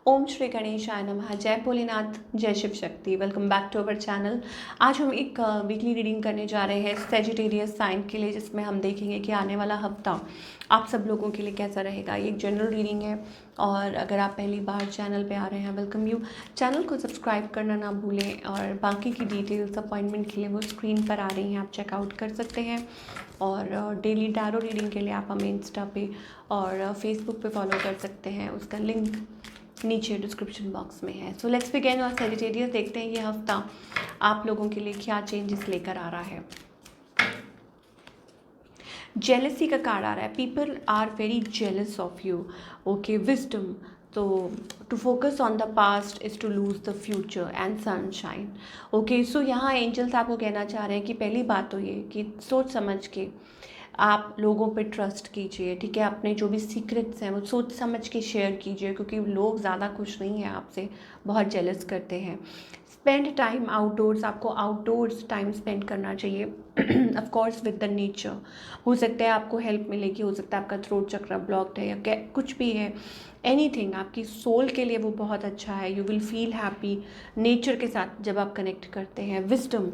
ओम श्री गणेशाय नमः। जय भोलेनाथ, जय Shiv Shakti. Welcome back to our channel. आज हम एक वीकली रीडिंग करने जा रहे हैं सेजिटेरियस साइन के लिए, जिसमें हम देखेंगे कि आने वाला हफ्ता आप सब लोगों के लिए कैसा रहेगा। ये एक जनरल रीडिंग है और अगर आप पहली बार चैनल पे आ रहे हैं, वेलकम यू। चैनल को सब्सक्राइब करना ना भूलें और बाकी की डिटेल्स अपॉइंटमेंट के लिए वो स्क्रीन पर आ रही हैं, आप चेकआउट कर सकते हैं। और डेली टैरो रीडिंग के लिए आप हमें इंस्टा पे और फेसबुक पे फॉलो कर सकते हैं, उसका लिंक नीचे डिस्क्रिप्शन बॉक्स में है। So let's begin. और सेजिटेरियस देखते हैं ये हफ्ता आप लोगों के लिए क्या चेंजेस लेकर आ रहा है। जेलसी का कार्ड आ रहा है। People are very jealous of you. Okay, wisdom. तो to focus on the past is to lose the future and sunshine. Okay, so यहाँ एंजल्स आपको कहना चाह रहे हैं कि पहली बात तो ये कि सोच समझ के आप लोगों पे ट्रस्ट कीजिए, ठीक है। अपने जो भी सीक्रेट्स हैं वो सोच समझ के शेयर कीजिए, क्योंकि लोग ज़्यादा खुश नहीं हैं आपसे, बहुत जेलस करते हैं। स्पेंड टाइम आउटडोर्स, आपको आउटडोर्स टाइम स्पेंड करना चाहिए of course with the nature. हो सकता है आपको हेल्प मिलेगी, हो सकता है आपका थ्रोट चक्र ब्लॉक्ड है या कुछ भी है, एनीथिंग आपकी सोल के लिए वो बहुत अच्छा है। You will feel happy nature के साथ जब आप कनेक्ट करते हैं। विजडम,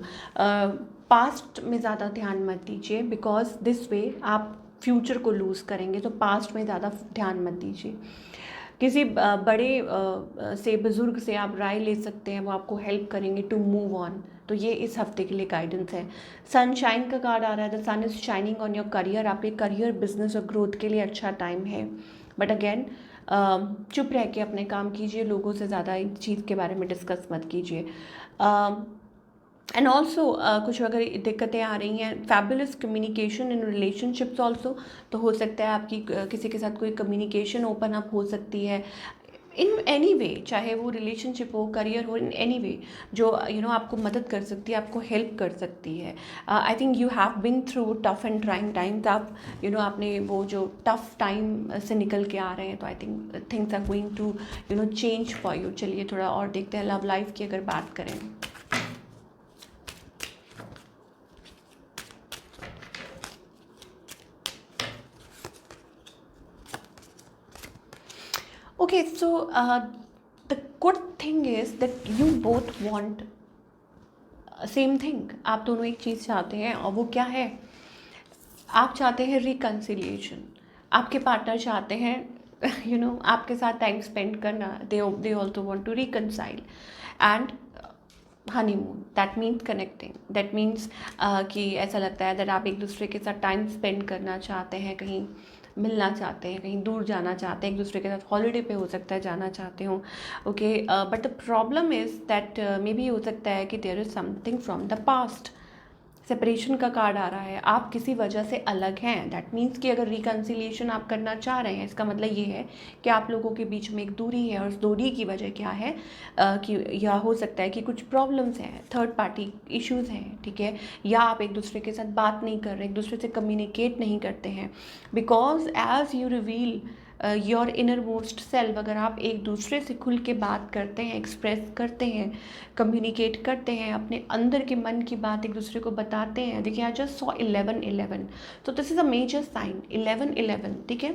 पास्ट में ज़्यादा ध्यान मत दीजिए, बिकॉज दिस वे आप फ्यूचर को लूज़ करेंगे, तो पास्ट में ज़्यादा ध्यान मत दीजिए। किसी बड़े से बुज़ुर्ग से आप राय ले सकते हैं, वो आपको हेल्प करेंगे टू मूव ऑन। तो ये इस हफ्ते के लिए गाइडेंस है। सनशाइन का कार्ड आ रहा है। The sun is shining on your career. आपके करियर, बिजनेस और ग्रोथ के लिए अच्छा टाइम है। बट अगेन चुप रह के अपने काम कीजिए, लोगों से ज़्यादा इस चीज़ के बारे में डिस्कस मत कीजिए। एंड ऑल्सो कुछ अगर दिक्कतें आ रही हैं, fabulous communication in relationships also. तो हो सकता है आपकी किसी के साथ कोई कम्युनिकेशन ओपन अप हो सकती है इन एनी वे, चाहे वो रिलेशनशिप हो, करियर हो, इन एनी वे जो आपको मदद कर सकती है, आपको हेल्प कर सकती है। I think you have been through tough and trying times. आप आपने वो जो टफ टाइम से निकल के आ रहे हैं, तो I think things are going to change for you. चलिए थोड़ा और देखते हैं लव लाइफ की अगर बात करें। Okay, so the good thing is that you both want same thing. आप दोनों एक चीज़ चाहते हैं, और वो क्या है? आप चाहते हैं रिकन्सिलिएशन। आपके पार्टनर चाहते हैं आपके साथ टाइम स्पेंड करना। They also want to reconcile and honeymoon. That means connecting. That means कि ऐसा लगता है दैट आप एक दूसरे के साथ टाइम स्पेंड करना चाहते हैं, कहीं मिलना चाहते हैं, कहीं दूर जाना चाहते हैं, एक दूसरे के साथ हॉलीडे पे हो सकता है जाना चाहते हो। Okay, but the problem is that maybe हो सकता है कि there is something from the past. Separation का कार्ड आ रहा है। आप किसी वजह से अलग हैं। दैट मीन्स कि अगर रिकन्सिलिएशन आप करना चाह रहे हैं, इसका मतलब ये है कि आप लोगों के बीच में एक दूरी है, और उस दूरी की वजह क्या है कि या हो सकता है कि कुछ प्रॉब्लम्स हैं, थर्ड पार्टी इश्यूज़ हैं, ठीक है। या आप एक दूसरे के साथ बात नहीं कर रहे, एक दूसरे से कम्युनिकेट नहीं करते हैं, because as you reveal your innermost self, अगर आप एक दूसरे से खुल के बात करते हैं, एक्सप्रेस करते हैं, कम्युनिकेट करते हैं, अपने अंदर के मन की बात एक दूसरे को बताते हैं। देखिए, आई जस्ट सॉ 11-11, तो this is a major sign 11-11, ठीक है।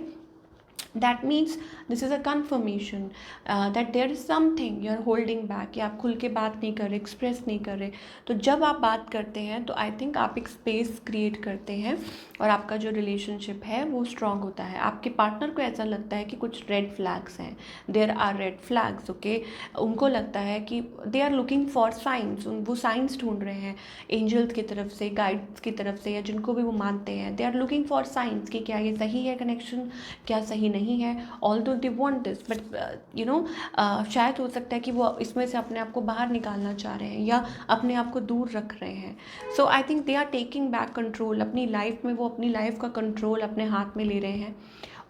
That means this is a confirmation that there is something you are holding back, कि आप खुल के बात नहीं कर रहे, एक्सप्रेस नहीं कर रहे। तो जब आप बात करते हैं तो आई थिंक आप एक स्पेस क्रिएट करते हैं, और आपका जो रिलेशनशिप है वो स्ट्रांग होता है। आपके पार्टनर को ऐसा लगता है कि कुछ रेड फ्लैग्स हैं, there are red flags, okay. उनको लगता है कि they are looking for science, वो साइंस ढूंढ रहे हैं एंजल्स की तरफ से, गाइड्स की तरफ से, या जिनको भी वो मानते हैं। They are looking for science कि क्या ये सही है कनेक्शन, क्या सही नहीं है। Although they want this, but शायद हो सकता है कि वो इसमें से अपने आप को बाहर निकालना चाह रहे हैं, या अपने आप को दूर रख रहे हैं। So I think they are taking back control अपनी लाइफ में। वो अपनी लाइफ का कंट्रोल अपने हाथ में ले रहे हैं,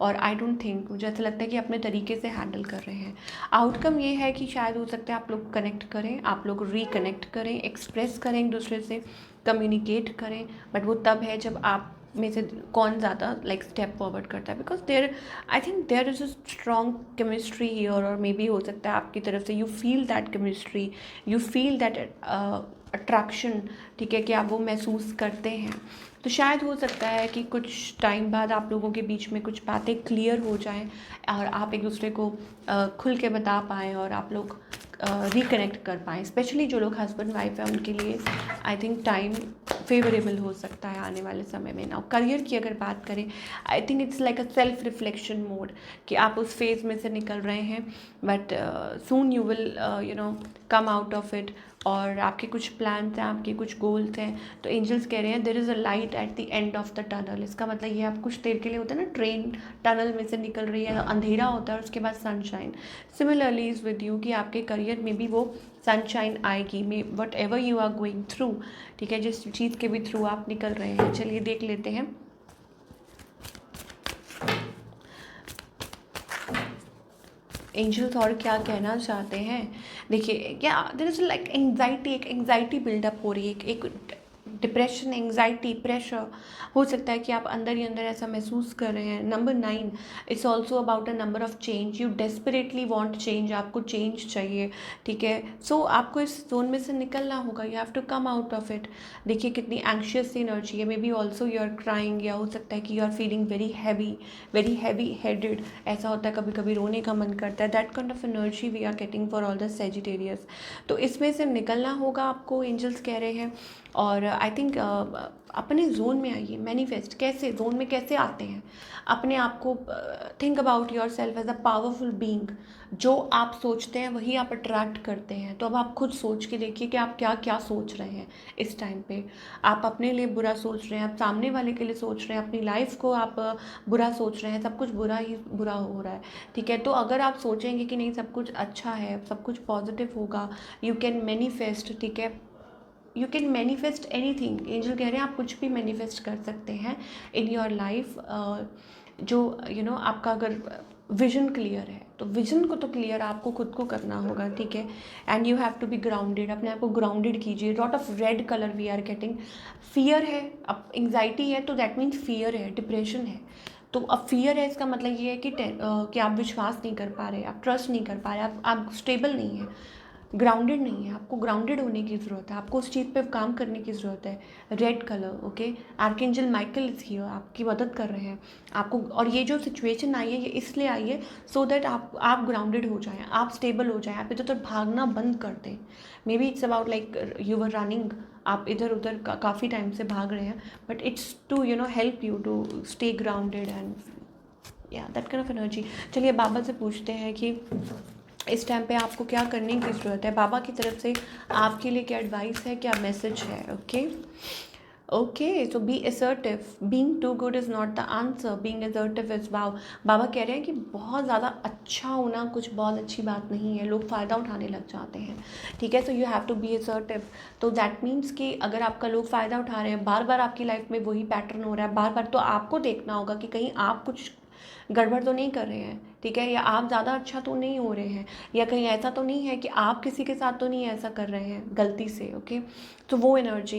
और आई डोंट थिंक, मुझे ऐसा लगता है कि अपने तरीके से हैंडल कर रहे हैं। आउटकम ये है कि शायद हो सकता है आप लोग कनेक्ट करें, आप लोग रिकनेक्ट करें, एक्सप्रेस करें एक दूसरे से, कम्युनिकेट करें, बट वो तब है जब आप में से कौन ज़्यादा लाइक स्टेप फॉरवर्ड करता है, because there I think there is a strong chemistry here, और मे बी हो सकता है आपकी तरफ से you feel that chemistry, you feel that attraction, ठीक है, कि आप वो महसूस करते हैं। तो शायद हो सकता है कि कुछ टाइम बाद आप लोगों के बीच में कुछ बातें क्लियर हो जाएं और आप एक दूसरे को खुल के बता पाएँ और आप लोग रिकनेक्ट कर पाएँ। स्पेशली जो लोग हस्बैंड वाइफ है उनके लिए आई थिंक टाइम फेवरेबल हो सकता है आने वाले समय में। ना करियर की अगर बात करें, आई think it's like a self reflection mode, कि आप उस फेज़ में से निकल रहे हैं, but soon you will you know come out of it. और आपके कुछ प्लान्स हैं, आपके कुछ गोल्स हैं, तो एंजल्स कह रहे हैं there is a light at the end of the tunnel. इसका मतलब ये आप कुछ देर के लिए होता है ना, ट्रेन टनल में से निकल रही है, अंधेरा होता है और उसके बाद sunshine. Similarly is with you, कि आपके करियर में भी वो सनशाइन आएगी, may whatever you are going through, ठीक है, जिस चीज़ के भी थ्रू आप निकल रहे हैं। चलिए देख लेते हैं एंजल्स और क्या कहना चाहते हैं। देखिए क्या देयर इज़ लाइक एंग्जाइटी, एक एंग्जाइटी बिल्डअप हो रही है, एक डिप्रेशन, एंग्जाइटी, प्रेशर। हो सकता है कि आप अंदर ही अंदर ऐसा महसूस कर रहे हैं। Number 9 it's also about a number of change, you desperately want change, आपको चेंज चाहिए, ठीक है। सो आपको इस जोन में से निकलना होगा, you have to come out of it. देखिए कितनी एंग्शियस सी एनर्जी है, maybe also you are crying, या हो सकता है कि you are feeling very heavy headed. ऐसा होता है कभी कभी रोने का मन करता है, that kind of energy we are getting for all the Sagittarius. तो इसमें से निकलना होगा आपको, एंजल्स कह रहे हैं। और आई थिंक अपने जोन में आइए, मैनिफेस्ट कैसे, जोन में कैसे आते हैं, अपने आप को think about yourself as a powerful being. जो आप सोचते हैं वही आप अट्रैक्ट करते हैं। तो अब आप खुद सोच के देखिए कि आप क्या क्या सोच रहे हैं इस टाइम पे। आप अपने लिए बुरा सोच रहे हैं, आप सामने वाले के लिए सोच रहे हैं, अपनी लाइफ को आप बुरा सोच रहे हैं, सब कुछ बुरा ही बुरा हो रहा है, ठीक है। तो अगर आप सोचेंगे कि नहीं सब कुछ अच्छा है, सब कुछ पॉजिटिव होगा, यू कैन मैनिफेस्ट, ठीक है, you can manifest any thing. Angel कह रहे हैं आप कुछ भी मैनिफेस्ट कर सकते हैं इन योर लाइफ। जो आपका अगर विजन क्लियर है, तो विजन को तो क्लियर आपको खुद को करना होगा, ठीक है। And you have to be grounded, अपने आप को ग्राउंडेड कीजिए। Lot of red colour we are getting. Fear है, अब एंग्जाइटी है तो दैट मीन्स फियर है, डिप्रेशन है। तो अब फियर है, इसका मतलब ये है कि आप विश्वास नहीं कर पा रहे, आप ट्रस्ट नहीं कर पा रहे, आप स्टेबल नहीं है, ग्राउंडेड नहीं है। आपको ग्राउंडेड होने की ज़रूरत है, आपको उस चीज़ पे काम करने की ज़रूरत है। Red colour, okay, archangel Michael is here, आपकी मदद कर रहे हैं आपको। और ये जो सिचुएशन आई है ये इसलिए आई है सो दैट आप ग्राउंडेड हो जाएं, आप स्टेबल हो जाएं, आप इधर उधर भागना बंद कर दें। Maybe it's about like you were running, आप इधर उधर काफ़ी टाइम से भाग रहे हैं, but it's to help you to stay grounded and या दैट काइंड ऑफ एनर्जी। चलिए बाबा से पूछते हैं कि इस टाइम पे आपको क्या करने की ज़रूरत है, बाबा की तरफ से आपके लिए क्या एडवाइस है, क्या मैसेज है। Okay, so be assertive, being too good is not the answer, being assertive is wow. बाबा कह रहे हैं कि बहुत ज़्यादा अच्छा होना कुछ बहुत अच्छी बात नहीं है, लोग फ़ायदा उठाने लग जाते हैं, ठीक है। So you have to be assertive. तो दैट मीन्स कि अगर आपका लोग फ़ायदा उठा रहे हैं, बार बार आपकी लाइफ में वही पैटर्न हो रहा है बार बार, तो आपको देखना होगा कि कहीं आप कुछ गड़बड़ तो नहीं कर रहे हैं, ठीक है, या आप ज़्यादा अच्छा तो नहीं हो रहे हैं, या कहीं ऐसा तो नहीं है कि आप किसी के साथ तो नहीं ऐसा कर रहे हैं गलती से, ओके। तो वो एनर्जी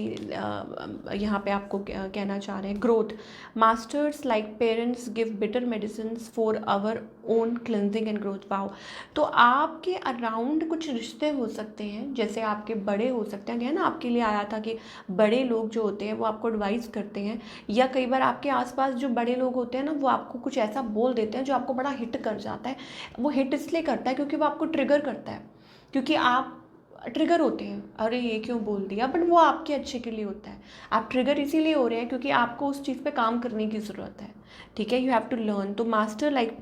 यहाँ पे आपको कहना चाह रहे हैं। Growth, masters like parents give better medicine for our own cleansing and growth. पाओ, तो आपके अराउंड कुछ रिश्ते हो सकते हैं, जैसे आपके बड़े हो सकते हैं, ना आपके लिए आया था कि बड़े लोग जो होते हैं वो आपको एडवाइस करते हैं, या कई बार आपके आसपास जो बड़े लोग होते हैं ना वो आपको कुछ ऐसा बोल देते हैं जो आपको बड़ा हिट कर जाता है। वो हिट इसलिए करता है क्योंकि वो आपको ट्रिगर करता है, क्योंकि आप ट्रिगर होते हैं, अरे ये क्यों बोल दिया, बट वो आपके अच्छे के लिए होता है। आप ट्रिगर इसीलिए हो रहे हैं क्योंकि आपको उस चीज़ पे काम करने की ज़रूरत है, ठीक है। You have to learn. तो मास्टर लाइक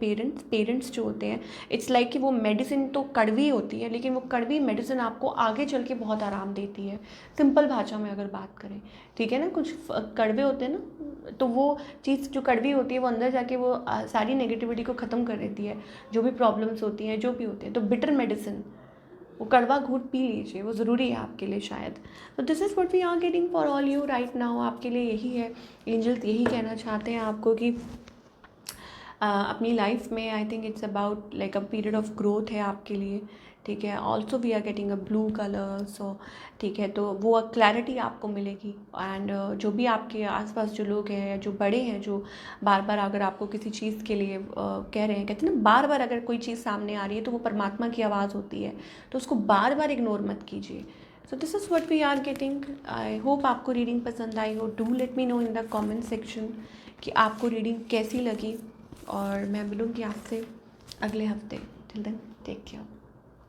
पेरेंट्स जो होते हैं, इट्स लाइक कि वो मेडिसिन तो कड़वी होती है, लेकिन वो कड़वी मेडिसिन आपको आगे चल के बहुत आराम देती है। सिंपल भाषा में अगर बात करें, ठीक है ना, कुछ कड़वे होते हैं ना, तो वो चीज़ जो कड़वी होती है वो अंदर जाके वो सारी नेगेटिविटी को ख़त्म कर देती है, जो भी प्रॉब्लम्स होती हैं, जो भी होते हैं। तो बिटर मेडिसिन, वो कड़वा घूंट पी लीजिए, वो ज़रूरी है आपके लिए शायद। तो this is what we are getting for all you right now, आपके लिए यही है। एंजल्स यही कहना चाहते हैं आपको कि अपनी लाइफ में I think it's about like a period of growth है आपके लिए, ठीक है। Also we are getting a blue colour, so ठीक है, तो वो क्लैरिटी आपको मिलेगी। एंड जो भी आपके आसपास जो लोग हैं या जो बड़े हैं, जो बार बार अगर आपको किसी चीज़ के लिए कह रहे हैं, कहते हैं ना बार बार अगर कोई चीज़ सामने आ रही है तो वो परमात्मा की आवाज़ होती है, तो उसको बार बार इग्नोर मत कीजिए। So this is what we are getting. I hope आपको रीडिंग पसंद आई हो। Do let me know in the comment section कि आपको रीडिंग कैसी लगी, और मैं मिलूँगी आपसे अगले हफ्ते। Till then take care.